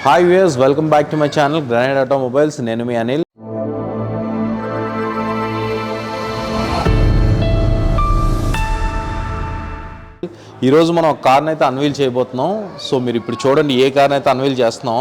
Hi viewers, welcome back to my channel granite automobiles. నేను మీ అనిల్. ఈరోజు మనం ఒక కార్ని అయితే అన్వీల్ చేయబోతున్నాం. సో మీరు ఇప్పుడు చూడండి ఏ కార్ని అయితే అన్వీల్ చేస్తున్నాం.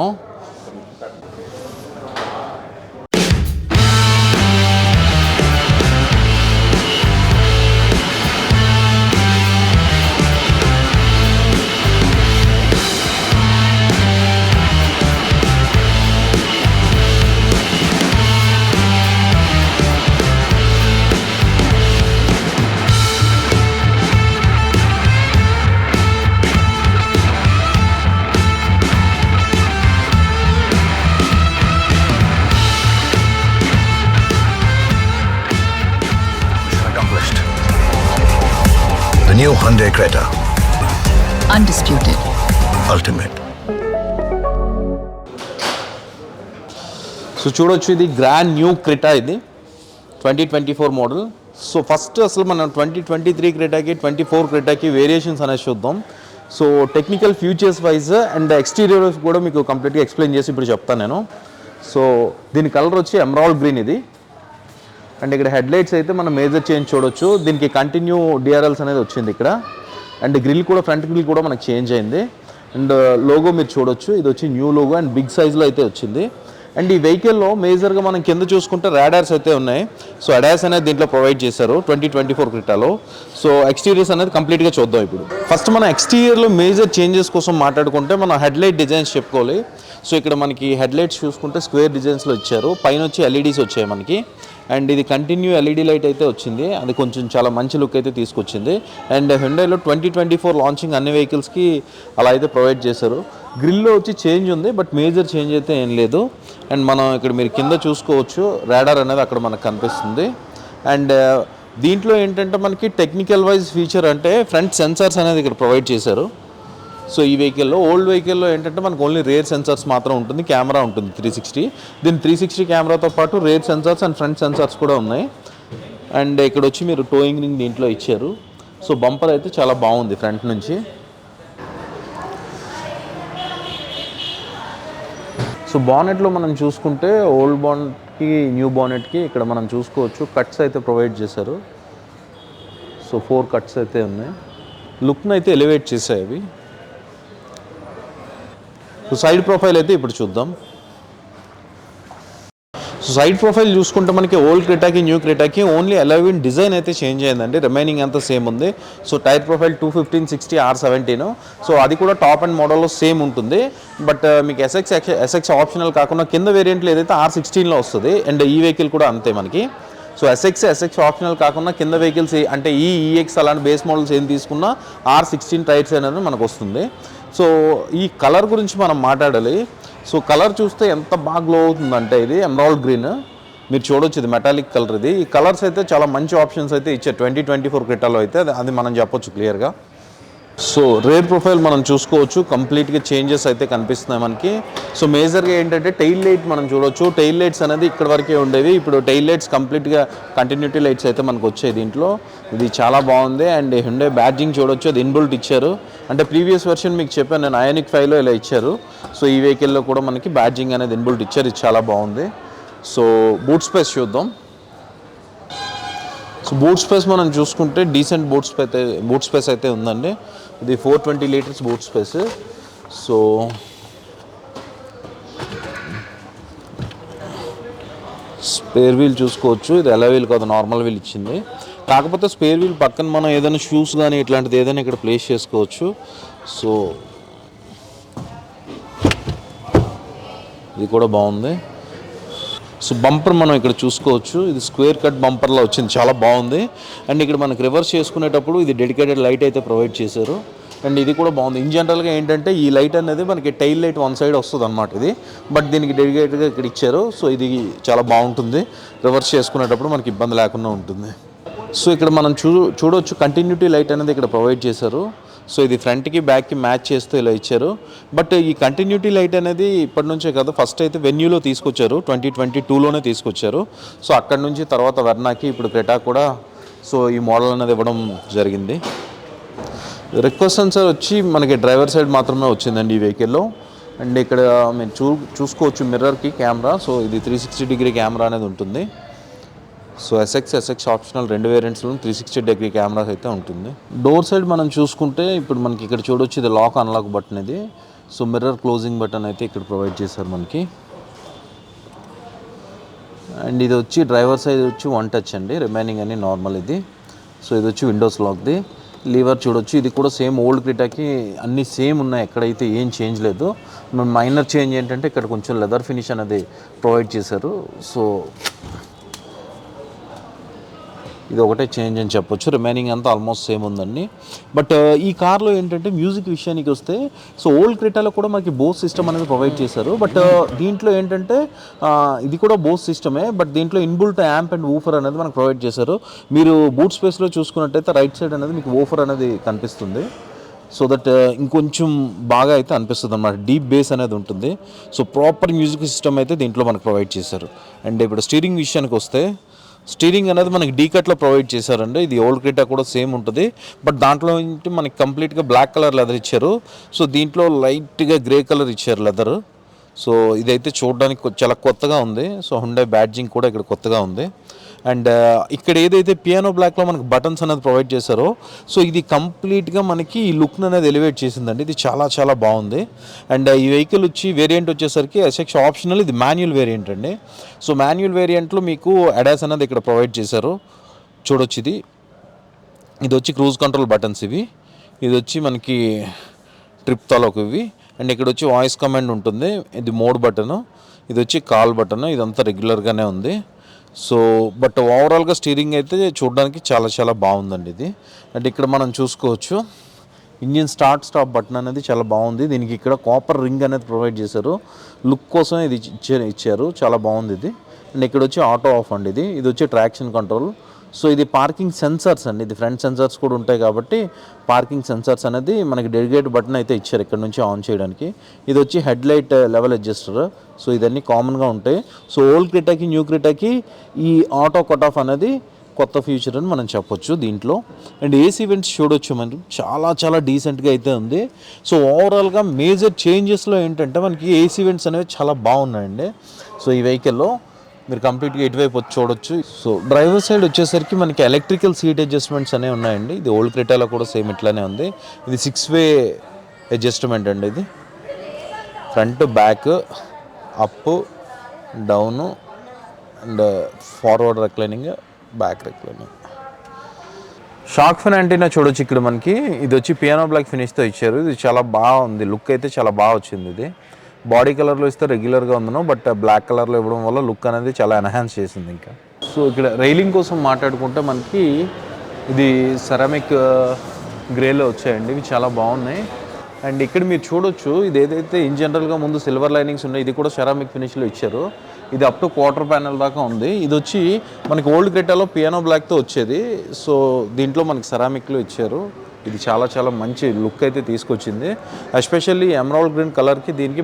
The new Hyundai Creta. Undisputed. Ultimate. So చూడొచ్చు, ఇది గ్రాండ్ న్యూ క్రెటా, ఇది 2024 మోడల్. సో ఫస్ట్ అసలు మనం 2023 క్రెటాకి 24 క్రెటాకి వేరియేషన్స్ అనేది చూద్దాం. So technical futures wise and exteriors కూడా మీకు కంప్లీట్గా ఎక్స్ప్లెయిన్ చేసి ఇప్పుడు చెప్తాను నేను. సో దీని కలర్ వచ్చి ఎమరాల్డ్ గ్రీన్ ఇది. అండ్ ఇక్కడ హెడ్ లైట్స్ అయితే మనం మేజర్ చేంజ్ చూడొచ్చు. దీనికి కంటిన్యూ డిఆర్ఎల్స్ అనేది వచ్చింది ఇక్కడ. అండ్ గ్రిల్ కూడా, ఫ్రంట్ గ్రిల్ కూడా మనకు చేంజ్ అయింది. అండ్ లోగో మీరు చూడొచ్చు, ఇది వచ్చి న్యూ లోగో అండ్ బిగ్ సైజ్లో అయితే వచ్చింది. అండ్ ఈ వెహికల్లో మేజర్గా మనం కింద చూసుకుంటే రాడార్స్ అయితే ఉన్నాయి. సో అడార్స్ అనేది దీంట్లో ప్రొవైడ్ చేశారు 2024 క్రెటాలో. సో ఎక్స్టీరియర్స్ అనేది కంప్లీట్గా చూద్దాం ఇప్పుడు. ఫస్ట్ మన ఎక్స్టీరియర్లో మేజర్ చేంజెస్ కోసం మాట్లాడుకుంటే మనం హెడ్ లైట్ డిజైన్స్ చెప్పుకోవాలి. సో ఇక్కడ మనకి హెడ్ లైట్స్ చూసుకుంటే స్క్వేర్ డిజైన్స్లో ఇచ్చారు. పైన వచ్చి ఎల్ఈడీస్ వచ్చాయి మనకి. అండ్ ఇది కంటిన్యూ ఎల్ఈడీ లైట్ అయితే వచ్చింది. అది కొంచెం చాలా మంచి లుక్ అయితే తీసుకొచ్చింది. అండ్ హ్యుండైలో 2024 లాంచింగ్ అన్ని వెహికల్స్కి అలా అయితే ప్రొవైడ్ చేశారు. గ్రిల్లో వచ్చి చేంజ్ ఉంది, బట్ మేజర్ చేంజ్ అయితే ఏం లేదు. అండ్ మనం ఇక్కడ మీరు కింద చూసుకోవచ్చు, రాడార్ అనేది అక్కడ మనకు కనిపిస్తుంది. అండ్ దీంట్లో ఏంటంటే మనకి టెక్నికల్ వైజ్ ఫీచర్ అంటే ఫ్రంట్ సెన్సార్స్ అనేది ఇక్కడ ప్రొవైడ్ చేశారు. సో ఈ వెహికల్లో, ఓల్డ్ వెహికల్లో ఏంటంటే మనకు ఓన్లీ రేర్ సెన్సార్స్ మాత్రం ఉంటుంది, కెమెరా ఉంటుంది 360. దీని 360 కెమెరాతో పాటు rare sensors and front sensors కూడా ఉన్నాయి. అండ్ ఇక్కడ వచ్చి మీరు టోయింగ్ రింగ్ దీంట్లో ఇచ్చారు. సో బంపర్ అయితే చాలా బాగుంది ఫ్రంట్ నుంచి. సో బానెట్లో మనం చూసుకుంటే ఓల్డ్ బానెట్కి న్యూ బానెట్కి ఇక్కడ మనం చూసుకోవచ్చు కట్స్ అయితే ప్రొవైడ్ చేశారు. సో 4 కట్స్ అయితే ఉన్నాయి. లుక్ను అయితే ఎలివేట్ చేశాయి అవి. సో సైడ్ ప్రొఫైల్ అయితే ఇప్పుడు చూద్దాం. సో సైడ్ ప్రొఫైల్ చూసుకుంటే మనకి ఓల్డ్ క్రెటాకి న్యూ క్రెటాకి ఓన్లీ అలైవిన్ డిజైన్ అయితే చేంజ్ అయిందండి. రిమైనింగ్ అంతా సేమ్ ఉంది. So tyre profile 215/60 R17. So అది కూడా టాప్ అండ్ మోడల్లో సేమ్ ఉంటుంది. బట్ మీకు ఎస్ఎక్స్ ఆప్షనల్ కాకుండా కింద వేరియంట్లు ఏదైతే R16లో వస్తుంది. అండ్ ఈ వెహికల్ కూడా అంతే మనకి. సో ఎస్ఎక్స్ ఆప్షనల్ కాకుండా కింద వెహికల్స్ అంటే ఈఎక్స్ అలాంటి బేస్ మోడల్స్ ఏం తీసుకున్నా R16 టైర్స్ అనేది మనకు వస్తుంది. సో ఈ కలర్ గురించి మనం మాట్లాడాలి. సో కలర్ చూస్తే ఎంత బాగా గ్లో అవుతుందంటే ఇది ఎమరాల్డ్ గ్రీన్ మీరు చూడొచ్చు, ఇది మెటాలిక్ కలర్. ఇది ఈ కలర్స్ అయితే చాలా మంచి ఆప్షన్స్ అయితే ఇచ్చారు 2024 క్రెటాలో అయితే, అది మనం చెప్పొచ్చు క్లియర్గా. సో రేర్ ప్రొఫైల్ మనం చూసుకోవచ్చు, కంప్లీట్గా చేంజెస్ అయితే కనిపిస్తున్నాయి మనకి. సో మేజర్గా ఏంటంటే టెయిల్ లైట్ మనం చూడొచ్చు. టెయిల్ లైట్స్ అనేది ఇక్కడ వరకే ఉండేవి, ఇప్పుడు టెయిల్ లైట్స్ కంప్లీట్గా కంటిన్యూటీ లైట్స్ అయితే మనకు వచ్చాయి దీంట్లో. ఇది చాలా బాగుంది. అండ్ హ్యుండై బ్యాడ్జింగ్ చూడొచ్చు, అది ఇన్బుల్ట్ ఇచ్చారు. అంటే ప్రీవియస్ వెర్షన్ మీకు చెప్పాను నేను, ఐనిక్ 5లో ఇలా ఇచ్చారు. సో ఈ వెహికల్లో కూడా మనకి బ్యాడ్జింగ్ అనేది ఇన్బుల్ట్ ఇచ్చారు. ఇది చాలా బాగుంది. సో బూట్ స్పేస్ చూద్దాం. సో బూట్ స్పేస్ మనం చూసుకుంటే డీసెంట్ బూట్ స్పేస్ అయితే ఉందండి. ఇది 420 litres boot space. So spare wheel చూసుకోవచ్చు, ఇది ఎలా వీల్ కాదు, నార్మల్ వీల్ ఇచ్చింది. కాకపోతే స్పేర్ వీల్ పక్కన మనం ఏదైనా షూస్ కానీ ఇట్లాంటిది ఏదైనా ఇక్కడ ప్లేస్ చేసుకోవచ్చు. సో ఇది కూడా బాగుంది. సో బంపర్ మనం ఇక్కడ చూసుకోవచ్చు, ఇది స్క్వేర్ కట్ బంపర్లో వచ్చింది, చాలా బాగుంది. అండ్ ఇక్కడ మనకి రివర్స్ చేసుకునేటప్పుడు ఇది డెడికేటెడ్ లైట్ అయితే ప్రొవైడ్ చేశారు. అండ్ ఇది కూడా బాగుంది. ఇన్ జనరల్గా ఏంటంటే ఈ లైట్ అనేది మనకి టైల్ లైట్ వన్ సైడ్ వస్తుంది అనమాట ఇది, బట్ దీనికి డెడికేటెడ్గా ఇక్కడ ఇచ్చారు. సో ఇది చాలా బాగుంటుంది, రివర్స్ చేసుకునేటప్పుడు మనకి ఇబ్బంది లేకుండా ఉంటుంది. సో ఇక్కడ మనం చూడొచ్చు కంటిన్యూటీ లైట్ అనేది ఇక్కడ ప్రొవైడ్ చేశారు. సో ఇది ఫ్రంట్కి బ్యాక్కి మ్యాచ్ చేస్తూ ఇలా ఇచ్చారు. బట్ ఈ కంటిన్యూటీ లైట్ అనేది ఇప్పటి నుంచే కాదు, ఫస్ట్ అయితే వెన్యూలో తీసుకొచ్చారు, 2022లోనే తీసుకొచ్చారు. సో అక్కడ నుంచి తర్వాత వెర్నాకి, ఇప్పుడు క్రెటా కూడా సో ఈ మోడల్ అనేది ఇవ్వడం జరిగింది. రిక్వెస్ట్ సెన్సార్ వచ్చి మనకి డ్రైవర్ సైడ్ మాత్రమే వచ్చిందండి ఈ వెహికల్లో. అండ్ ఇక్కడ మీరు చూసుకోవచ్చు మిర్రర్కి కెమెరా. సో ఇది 360 డిగ్రీ కెమెరా అనేది ఉంటుంది. సో ఎస్ఎక్స్ ఆప్షనల్ రెండు వేరియంట్స్లో 360 డిగ్రీ కెమెరాస్ అయితే ఉంటుంది. డోర్ సైడ్ మనం చూసుకుంటే ఇప్పుడు మనకి ఇక్కడ చూడొచ్చు, ఇది లాక్ అన్లాక్ బటన్ ఇది. సో మిర్రర్ క్లోజింగ్ బటన్ అయితే ఇక్కడ ప్రొవైడ్ చేశారు మనకి. అండ్ ఇది వచ్చి డ్రైవర్ సైడ్ వచ్చి 1 టచ్ అండి, రిమైనింగ్ అన్ని నార్మల్ ఇది. సో ఇది వచ్చి విండోస్ లాక్ది. లీవర్ చూడొచ్చు, ఇది కూడా సేమ్ ఓల్డ్ క్రిటాకి అన్నీ సేమ్ ఉన్నాయి, ఎక్కడైతే ఏం చేంజ్ లేదు. మైనర్ చేంజ్ ఏంటంటే ఇక్కడ కొంచెం లెదర్ ఫినిష్ అనేది ప్రొవైడ్ చేశారు. సో ఇది ఒకటే చేంజ్ అని చెప్పొచ్చు, రిమైనింగ్ అంతా ఆల్మోస్ట్ సేమ్ ఉందండి. బట్ ఈ కార్లో ఏంటంటే మ్యూజిక్ విషయానికి వస్తే, సో ఓల్డ్ క్రిటాలో కూడా మనకి బోస్ సిస్టమ్ అనేది ప్రొవైడ్ చేశారు. బట్ దీంట్లో ఏంటంటే ఇది కూడా బోస్ సిస్టమే, బట్ దీంట్లో ఇన్బుల్ట్ యాంప్ అండ్ వూఫర్ అనేది మనకు ప్రొవైడ్ చేశారు. మీరు బూట్ స్పేస్లో చూసుకున్నట్టయితే రైట్ సైడ్ అనేది మీకు వూఫర్ అనేది కనిపిస్తుంది. సో దట్ ఇంకొంచెం బాగా అయితే అనిపిస్తుంది అన్నమాట, డీప్ బేస్ అనేది ఉంటుంది. సో ప్రాపర్ మ్యూజిక్ సిస్టమ్ అయితే దీంట్లో మనకు ప్రొవైడ్ చేశారు. అండ్ ఇప్పుడు స్టీరింగ్ విషయానికి వస్తే, స్టీరింగ్ అనేది మనకి డీకట్లో ప్రొవైడ్ చేశారండి. ఇది ఓల్డ్ క్రిటా కూడా సేమ్ ఉంటుంది, బట్ దాంట్లో మనకి కంప్లీట్గా బ్లాక్ కలర్ లెదర్ ఇచ్చారు. సో దీంట్లో లైట్గా గ్రే కలర్ ఇచ్చారు లెదర్. సో ఇదైతే చూడడానికి చాలా కొత్తగా ఉంది. సో హుండై బ్యాడ్జింగ్ కూడా ఇక్కడ కొత్తగా ఉంది. అండ్ ఇక్కడ ఏదైతే పియానో బ్లాక్లో మనకి బటన్స్ అనేది ప్రొవైడ్ చేశారో, సో ఇది కంప్లీట్గా మనకి ఈ లుక్ని అనేది ఎలివేట్ చేసిందండి. ఇది చాలా చాలా బాగుంది. అండ్ ఈ వెహికల్ వచ్చి వేరియంట్ వచ్చేసరికి ఎస్ఎక్స్ ఆప్షనల్, ఇది మాన్యువల్ వేరియంట్ అండి. సో మాన్యువల్ వేరియంట్లో మీకు అడాస్ అనేది ఇక్కడ ప్రొవైడ్ చేశారు. చూడొచ్చు, ఇది వచ్చి క్రూజ్ కంట్రోల్ బటన్స్ ఇవి. ఇది వచ్చి మనకి ట్రిప్ తాలూకు ఇవి. అండ్ ఇక్కడ వచ్చి వాయిస్ కమాండ్ ఉంటుంది, ఇది మోడ్ బటను. ఇది వచ్చి కాల్ బటన్. ఇదంతా రెగ్యులర్గానే ఉంది. సో బట్ ఓవరాల్గా స్టీరింగ్ అయితే చూడడానికి చాలా చాలా బాగుందండి ఇది. అండ్ ఇక్కడ మనం చూసుకోవచ్చు ఇంజిన్ స్టాప్ బటన్ అనేది చాలా బాగుంది. దీనికి ఇక్కడ కాపర్ రింగ్ అనేది ప్రొవైడ్ చేశారు, లుక్ కోసం ఇది ఇచ్చారు, చాలా బాగుంది ఇది. అండ్ ఇక్కడ వచ్చి ఆటో ఆఫ్ అండి ఇది వచ్చి ట్రాక్షన్ కంట్రోల్. సో ఇది పార్కింగ్ సెన్సార్స్ అండి, ఇది ఫ్రంట్ సెన్సార్స్ కూడా ఉంటాయి కాబట్టి పార్కింగ్ సెన్సార్స్ అనేది మనకి డెడికేట్ బటన్ అయితే ఇచ్చారు ఇక్కడ నుంచి ఆన్ చేయడానికి. ఇది వచ్చి head light level adjuster. So ఇదన్నీ కామన్గా ఉంటాయి. సో ఓల్డ్ క్రిటాకి న్యూ క్రిటాకి ఈ ఆటో కట్ ఆఫ్ అనేది కొత్త ఫీచర్ అని మనం చెప్పొచ్చు దీంట్లో. అండ్ ఏసీ వెంట్స్ చూడొచ్చు, మనం చాలా చాలా డీసెంట్గా అయితే ఉంది. సో ఓవరాల్గా మేజర్ చేంజెస్లో ఏంటంటే మనకి ఏసీ వెంట్స్ అనేవి చాలా బాగున్నాయండి. సో ఈ వెహికల్లో మీరు కంప్లీట్గా ఇటువైపు వచ్చి చూడొచ్చు. సో డ్రైవర్ సైడ్ వచ్చేసరికి మనకి ఎలక్ట్రికల్ సీట్ అడ్జస్ట్మెంట్స్ అనేవి ఉన్నాయండి. ఇది ఓల్డ్ క్రిటాలో కూడా సేమ్ ఇట్లానే ఉంది. ఇది 6-వే అడ్జస్ట్మెంట్ అండి. ఇది front back up down and forward reclining, back reclining. Shark fin antenna చూడొచ్చు ఇక్కడ మనకి. ఇది వచ్చి పియానో బ్లాక్ ఫినిష్తో ఇచ్చారు. ఇది చాలా బాగుంది, లుక్ అయితే చాలా బాగా వచ్చింది. ఇది బాడీ కలర్లో ఇస్తే రెగ్యులర్గా ఉందను, బట్ బ్లాక్ కలర్లో ఇవ్వడం వల్ల లుక్ అనేది చాలా ఎన్హాన్స్ చేసింది ఇంకా. సో ఇక్కడ రైలింగ్ కోసం మాట్లాడుకుంటే మనకి ఇది సెరామిక్ గ్రేలో వచ్చాయండి, ఇవి చాలా బాగున్నాయి. అండ్ ఇక్కడ మీరు చూడొచ్చు, ఇది ఏదైతే ఇన్ జనరల్గా ముందు సిల్వర్ లైనింగ్స్ ఉన్నాయి, ఇది కూడా సెరామిక్ ఫినిష్లో ఇచ్చారు. ఇది అప్ టు క్వార్టర్ ప్యానల్ దాకా ఉంది. ఇది వచ్చి మనకి ఓల్డ్ క్రిటాలో పియానో బ్లాక్తో వచ్చేది. సో దీంట్లో మనకి సెరామిక్లో ఇచ్చారు. ఇది చాలా చాలా మంచి లుక్ అయితే తీసుకొచ్చింది. ఎస్పెషల్లీ ఎమరాల్డ్ గ్రీన్ కలర్కి దీనికి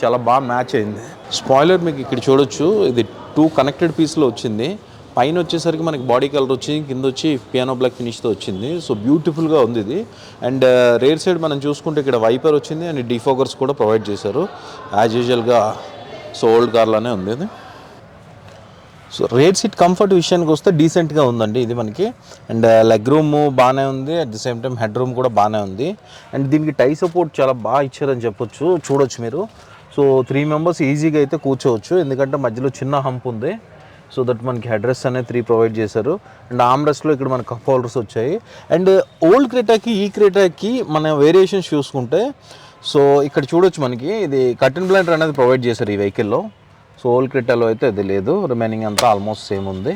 చాలా బాగా మ్యాచ్ అయింది. స్పాయిలర్ మీకు ఇక్కడ చూడొచ్చు, ఇది 2 కనెక్టెడ్ పీస్లో వచ్చింది. పైన వచ్చేసరికి మనకి బాడీ కలర్ వచ్చింది, కింద వచ్చి పియానో బ్లాక్ ఫినిష్తో వచ్చింది. సో బ్యూటిఫుల్గా ఉంది ఇది. అండ్ రేర్ సైడ్ మనం చూసుకుంటే ఇక్కడ వైపర్ వచ్చింది అండ్ డిఫోగర్స్ కూడా ప్రొవైడ్ చేశారు యాజ్ యూజువల్గా. సో ఓల్డ్ కార్లానే ఉంది ఇది. సో రేర్ సీట్ కంఫర్ట్ విషయానికి వస్తే డీసెంట్గా ఉందండి ఇది మనకి. అండ్ లెగ్ రూమ్ బాగానే ఉంది, at the same time head room కూడా బాగానే ఉంది. అండ్ దీనికి టై సపోర్ట్ చాలా బాగా ఇచ్చారని చెప్పొచ్చు. చూడొచ్చు మీరు. సో 3 మెంబర్స్ ఈజీగా అయితే కూర్చోవచ్చు, ఎందుకంటే మధ్యలో చిన్న హంప్ ఉంది. సో దట్ మనకి హెడ్ రెస్ట్ అనేది 3 ప్రొవైడ్ చేశారు. అండ్ ఆర్మ్ రెస్ట్లో ఇక్కడ మనకి కప్ హోల్డర్స్ వచ్చాయి. అండ్ ఓల్డ్ క్రిటాకి ఈ క్రిటాకి మన వేరియేషన్స్ చూసుకుంటే, సో ఇక్కడ చూడొచ్చు మనకి ఇది కర్టన్ బ్లైండర్ అనేది ప్రొవైడ్ చేశారు ఈ వెహికల్లో. సో ఓల్డ్ క్రిటాలో అయితే అది లేదు, రిమైనింగ్ అంతా ఆల్మోస్ట్ సేమ్ ఉంది.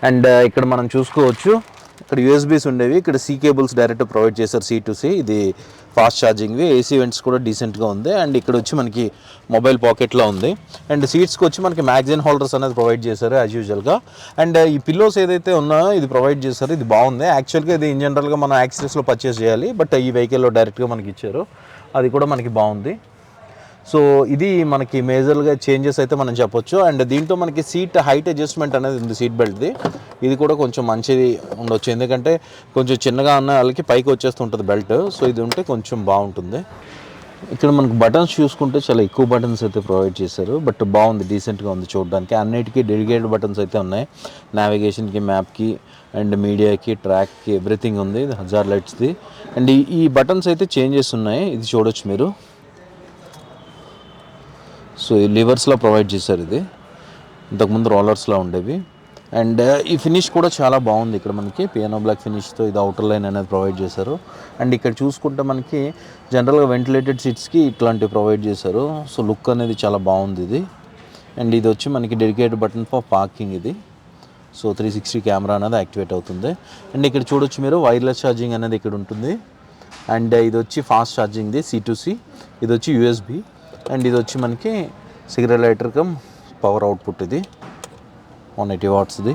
అండ్ ఇక్కడ మనం చూసుకోవచ్చు, ఇక్కడ యూఎస్బీస్ ఉండేవి, ఇక్కడ సీ కేబుల్స్ డైరెక్ట్ ప్రొవైడ్ చేశారు, C to C. ఇది ఫాస్ట్ ఛార్జింగ్వి. ఏసీ వెంట్స్ కూడా డీసెంట్గా ఉంది. అండ్ ఇక్కడ వచ్చి మనకి మొబైల్ పాకెట్లో ఉంది. అండ్ సీట్స్కి వచ్చి మనకి మ్యాగజైన్ హోల్డర్స్ అనేది ప్రొవైడ్ చేశారు యాజ్ యూజువల్గా. అండ్ ఈ పిల్లోస్ ఏదైతే ఉన్నాయో ఇది ప్రొవైడ్ చేశారు, ఇది బాగుంది. యాక్చువల్గా ఇది ఇన్ జనరల్గా మనం యాక్సెస్లో పర్చేస్ చేయాలి, బట్ ఈ వెహికల్లో డైరెక్ట్గా మనకి ఇచ్చారు, అది కూడా మనకి బాగుంది. సో ఇది మనకి మేజర్గా చేంజెస్ అయితే మనం చెప్పొచ్చు. అండ్ దీంట్లో మనకి సీట్ హైట్ అడ్జస్ట్మెంట్ అనేది ఉంది సీట్ బెల్ట్ది. ఇది కూడా కొంచెం మంచిది ఉండొచ్చు, ఎందుకంటే కొంచెం చిన్నగా ఉన్న వాళ్ళకి పైకి వచ్చేస్తుంటుంది బెల్ట్. సో ఇది ఉంటే కొంచెం బాగుంటుంది. ఇక్కడ మనకు బటన్స్ చూసుకుంటే చాలా ఎక్కువ బటన్స్ అయితే ప్రొవైడ్ చేశారు. బట్ బాగుంది, డీసెంట్గా ఉంది చూడడానికి. అన్నిటికీ డెడికేటెడ్ బటన్స్ అయితే ఉన్నాయి. నావిగేషన్కి, మ్యాప్కి అండ్ మీడియాకి, ట్రాక్కి ఎవ్రీథింగ్ ఉంది. హజార్ లైట్స్ది. అండ్ ఈ బటన్స్ అయితే చేంజెస్ ఉన్నాయి, ఇది చూడొచ్చు మీరు. సో ఈ లివర్స్లో ప్రొవైడ్ చేశారు. ఇది ఇంతకుముందు రోలర్స్లో ఉండేవి. అండ్ ఈ ఫినిష్ కూడా చాలా బాగుంది. ఇక్కడ మనకి పియానో బ్లాక్ ఫినిష్తో ఇది అవుటర్ లైన్ అనేది ప్రొవైడ్ చేశారు. అండ్ ఇక్కడ చూసుకుంటే మనకి జనరల్గా వెంటిలేటెడ్ సీట్స్కి ఇట్లాంటివి ప్రొవైడ్ చేశారు. సో లుక్ అనేది చాలా బాగుంది ఇది. అండ్ ఇది వచ్చి మనకి డెడికేటెడ్ బటన్ ఫర్ పార్కింగ్ ఇది. సో 360 కెమెరా అనేది యాక్టివేట్ అవుతుంది. అండ్ ఇక్కడ చూడొచ్చు మీరు వైర్లెస్ ఛార్జింగ్ అనేది ఇక్కడ ఉంటుంది. అండ్ ఇది వచ్చి ఫాస్ట్ ఛార్జింగ్ది C2C, ఇది వచ్చి USB. అండ్ ఇది వచ్చి మనకి cigarette lighter come power output ఇది 180 వాట్స్ది.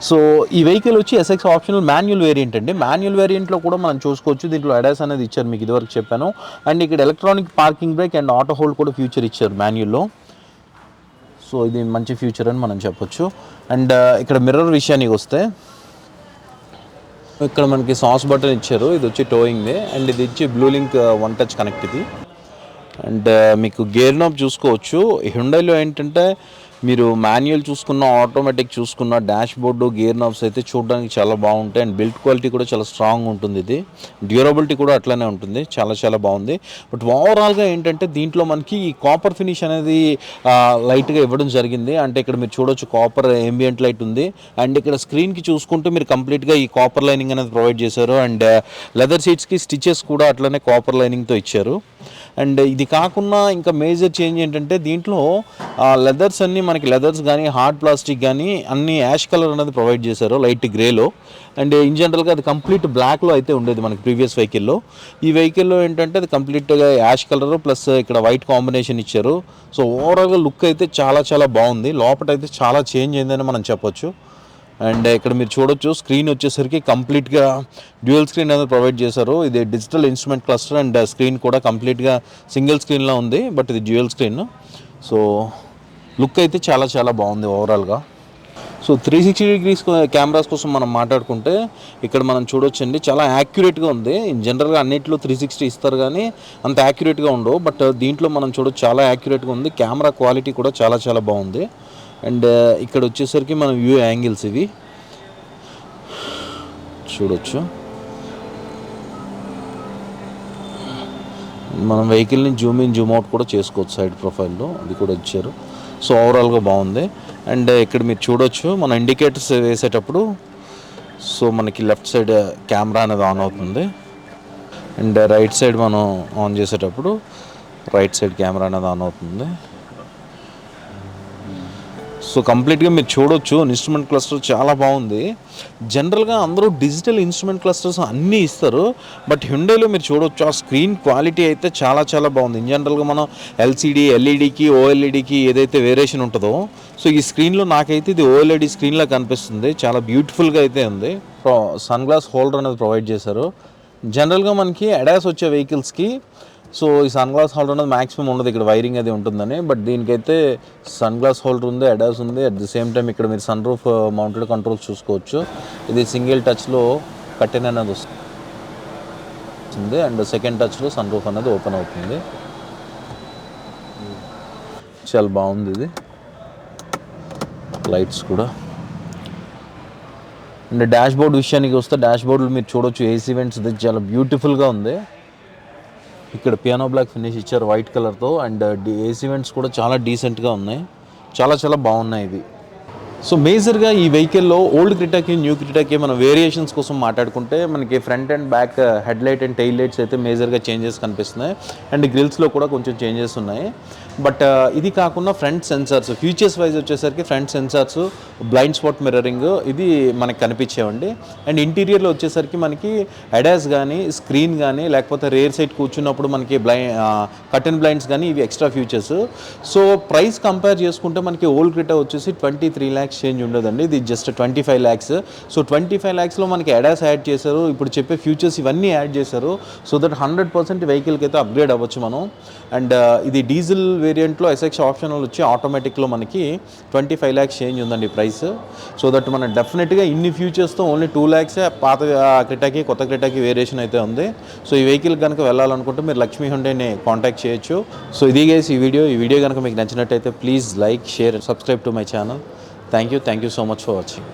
సో ఈ వెహికల్ వచ్చి SX ఆప్షనల్ మాన్యువల్ వేరియంట్ అండి. మాన్యువల్ వేరియంట్లో కూడా మనం చూసుకోవచ్చు. దీంట్లో అడాస్ అనేది ఇచ్చారు, మీకు ఇదివరకు చెప్పాను. అండ్ ఇక్కడ electronic parking break and auto hold కూడా ఫ్యూచర్ ఇచ్చారు మాన్యువల్లో. సో ఇది మంచి ఫ్యూచర్ అని మనం చెప్పొచ్చు. అండ్ ఇక్కడ మిర్రర్ విషయానికి వస్తే ఇక్కడ మనకి సాస్ బటన్ ఇచ్చారు, ఇది వచ్చి టోయింగ్ది. అండ్ ఇది వచ్చి blue link one touch connect ఇది. అండ్ మీకు గేర్ నాబ్ చూసుకోవచ్చు. హ్యుండైలో ఏంటంటే మీరు మాన్యువల్ చూసుకున్న, ఆటోమేటిక్ చూసుకున్న, డాష్ బోర్డు, గేర్ నాబ్స్ అయితే చూడడానికి చాలా బాగుంటాయి. అండ్ బిల్డ్ క్వాలిటీ కూడా చాలా స్ట్రాంగ్ ఉంటుంది. ఇది డ్యూరబిలిటీ కూడా అట్లానే ఉంటుంది, చాలా చాలా బాగుంది. బట్ ఓవరాల్గా ఏంటంటే దీంట్లో మనకి ఈ కాపర్ ఫినిష్ అనేది లైట్గా ఇవ్వడం జరిగింది. అంటే ఇక్కడ మీరు చూడొచ్చు కాపర్ ambient లైట్ ఉంది. అండ్ ఇక్కడ స్క్రీన్కి చూసుకుంటే మీరు కంప్లీట్గా ఈ కాపర్ లైనింగ్ అనేది ప్రొవైడ్ చేశారు. అండ్ లెదర్ సీట్స్కి స్టిచెస్ కూడా అట్లనే కాపర్ లైనింగ్తో ఇచ్చారు. అండ్ ఇది కాకుండా ఇంకా మేజర్ చేంజ్ ఏంటంటే దీంట్లో లెదర్స్ అన్నీ మనకి లెదర్స్ కానీ, హార్డ్ ప్లాస్టిక్ కానీ అన్నీ యాష్ కలర్ అనేది ప్రొవైడ్ చేశారు, లైట్ గ్రేలో. అండ్ ఇన్ జనరల్గా అది కంప్లీట్ బ్లాక్లో అయితే ఉండేది మనకి ప్రీవియస్ వెహికల్లో. ఈ వెహికల్లో ఏంటంటే అది కంప్లీట్గా యాష్ కలర్ ప్లస్ ఇక్కడ వైట్ కాంబినేషన్ ఇచ్చారు. సో ఓవరాల్గా లుక్ అయితే చాలా చాలా బాగుంది. లోపల అయితే చాలా చేంజ్ అయిందని మనం చెప్పొచ్చు. అండ్ ఇక్కడ మీరు చూడొచ్చు స్క్రీన్ వచ్చేసరికి కంప్లీట్గా డ్యూయల్ స్క్రీన్ అనేది ప్రొవైడ్ చేశారు. ఇది digital instrument cluster and screen కూడా కంప్లీట్గా సింగిల్ స్క్రీన్లో ఉంది, బట్ ఇది డ్యూయల్ స్క్రీన్. సో లుక్ అయితే చాలా చాలా బాగుంది ఓవరాల్గా. సో 360 డిగ్రీస్ కెమెరాస్ కోసం మనం మాట్లాడుకుంటే ఇక్కడ మనం చూడొచ్చండి, చాలా యాక్యురేట్గా ఉంది. జనరల్గా అన్నింటిలో 360 ఇస్తారు కానీ అంత యాక్యురేట్గా ఉండవు, బట్ దీంట్లో మనం చూడొచ్చు చాలా యాక్యురేట్గా ఉంది. కెమెరా క్వాలిటీ కూడా చాలా చాలా బాగుంది. అండ్ ఇక్కడ వచ్చేసరికి మనం వ్యూ యాంగిల్స్ ఇవి చూడొచ్చు. మనం వెహికల్ని జూమ్ ఇన్ జూమ్ అవుట్ కూడా చేసుకోవచ్చు సైడ్ ప్రొఫైల్లో, అది కూడా ఇచ్చారు. సో ఓవరాల్గా బాగుంది. అండ్ ఇక్కడ మీరు చూడొచ్చు మన ఇండికేటర్స్ వేసేటప్పుడు సో మనకి లెఫ్ట్ సైడ్ కెమెరా అనేది ఆన్ అవుతుంది. అండ్ రైట్ సైడ్ మనం ఆన్ చేసేటప్పుడు రైట్ సైడ్ కెమెరా అనేది ఆన్ అవుతుంది. సో కంప్లీట్గా మీరు చూడొచ్చు ఇన్స్ట్రుమెంట్ క్లస్టర్ చాలా బాగుంది. జనరల్గా అందరూ డిజిటల్ ఇన్స్ట్రుమెంట్ క్లస్టర్స్ అన్నీ ఇస్తారు, బట్ హ్యుండైలో మీరు చూడొచ్చు ఆ స్క్రీన్ క్వాలిటీ అయితే చాలా చాలా బాగుంది. ఇన్ జనరల్గా మనం LCD, LEDకి, OLEDకి ఏదైతే వేరియేషన్ ఉంటుందో, సో ఈ స్క్రీన్లో నాకైతే ఇది OLED స్క్రీన్లా కనిపిస్తుంది. చాలా బ్యూటిఫుల్గా అయితే ఉంది. సన్ గ్లాస్ హోల్డర్ అనేది ప్రొవైడ్ చేశారు. జనరల్గా మనకి అడాస్ వచ్చే వెహికల్స్కి సో ఈ సన్ గ్లాస్ హోల్డర్ అనేది మ్యాక్సిమం ఉండదు, ఇక్కడ వైరింగ్ అది ఉంటుందని. బట్ దీనికైతే సన్ గ్లాస్ హోల్డర్ ఉంది, అడాస్ ఉంది. అట్ ది సేమ్ టైం ఇక్కడ మీరు సన్ రూఫ్ మౌంటెడ్ కంట్రోల్స్ చూసుకోవచ్చు. ఇది సింగిల్ టచ్లో కర్టెన్ అనేది వస్తుంది అండ్ సెకండ్ టచ్లో సన్ రూఫ్ అనేది ఓపెన్ అవుతుంది. చాలా బాగుంది ఇది. లైట్స్ కూడా. అండ్ డాష్ బోర్డ్ విషయానికి వస్తే డాష్ బోర్డులు మీరు చూడొచ్చు AC వెంట్స్ చాలా బ్యూటిఫుల్గా ఉంది. ఇక్కడ పియానో బ్లాక్ ఫినిష్ ఇచ్చారు వైట్ కలర్తో. అండ్ AC వెంట్స్ కూడా చాలా డీసెంట్గా ఉన్నాయి, చాలా చాలా బాగున్నాయి ఇవి. సో మేజర్గా ఈ వెహికల్లో ఓల్డ్ క్రిటాకి, న్యూ క్రిటాకి మనం వేరియేషన్స్ కోసం మాట్లాడుకుంటే మనకి front and back head light and tile lights అయితే మేజర్గా చేంజెస్ కనిపిస్తున్నాయి. అండ్ గ్రిల్స్లో కూడా కొంచెం చేంజెస్ ఉన్నాయి. బట్ ఇది కాకుండా ఫ్రంట్ సెన్సార్స్ ఫీచర్స్ వైజ్ వచ్చేసరికి front sensors, blind spot mirroring ఇది మనకి కనిపించేవండి. అండ్ ఇంటీరియర్లో వచ్చేసరికి మనకి అడాస్ కానీ, స్క్రీన్ కానీ, లేకపోతే రేర్ సైడ్ కూర్చున్నప్పుడు మనకి కర్టెన్ బ్లైండ్స్ కానీ ఇవి extra features. So price compare చేసుకుంటే మనకి ఓల్డ్ క్రిటా వచ్చేసి 23 ల్యాక్స్ చేంజ్ ఉండదండి, ఇది జస్ట్ 25 ల్యాక్స్. సో 25 ల్యాక్స్లో మనకి ఎడాస్ యాడ్ చేశారు, ఇప్పుడు చెప్పే ఫ్యూచర్స్ ఇవన్నీ యాడ్ చేశారు. సో దట్ 100% వెహికల్కి అయితే అప్గ్రేడ్ అవ్వచ్చు మనం. అండ్ ఇది డీజిల్ వేరియంట్లో ఎస్ఎక్స్ ఆప్షనల్ వచ్చి ఆటోమేటిక్లో మనకి 25 ల్యాక్స్ చేంజ్ ఉందండి ప్రైస్. సో దట్ మనం డెఫినెట్గా ఇన్ని ఫ్యూచర్స్తో ఓన్లీ 2 ల్యాక్సే పాత క్రెటాకి కొత్త క్రెటాకి వేరియేషన్ అయితే ఉంది. సో ఈ వెహికల్ కనుక వెళ్ళాలనుకుంటే మీరు లక్ష్మీ హుండైని కాంటాక్ట్ చేయొచ్చు. సో ఇది గైస్ ఈ వీడియో కనుక మీకు నచ్చినట్టయితే please like, share, subscribe to my channel. Thank you so much for watching.